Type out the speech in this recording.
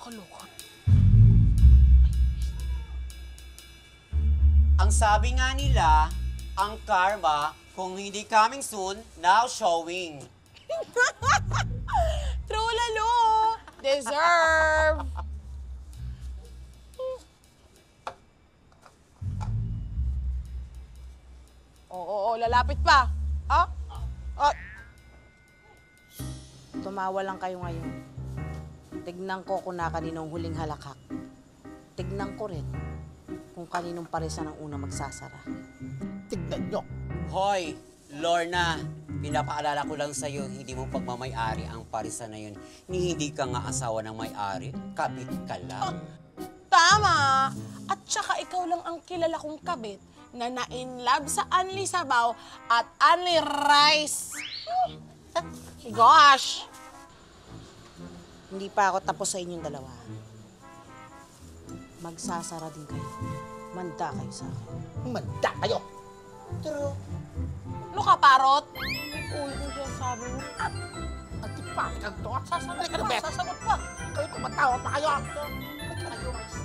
Nakakaloka. Ang sabi nga nila, ang karma, kung hindi coming soon, now showing. True lalo! Deserve! Oo, lalapit pa. Ah? Ah. Tumawa lang kayo ngayon. Tignan ko kung na kaninong huling halakhak. Tignan ko rin kung kaninong paresa ng una magsasara. Tignan nyo. Hoy, Lorna, pinapaalala ko lang sa'yo, hindi mo pagmamay-ari ang parisa na yun. Ni hindi ka nga asawa ng may-ari, kabit ka lang. Tama! At saka ikaw lang ang kilala kong kabit na na-in-love sa Anli Sabaw at Anli Rice. Gosh! Hindi pa ako tapos sa inyong dalawa. Magsasara din kayo. Manda kayo sa akin. Manda kayo. True. Ano ka, parot? Uy, kung siya sabi mo. At ipakan to. Sasagot Halika na, pa, Bet. sasagot pa. Kayo tumatawa pa kayo. Halika na, guys.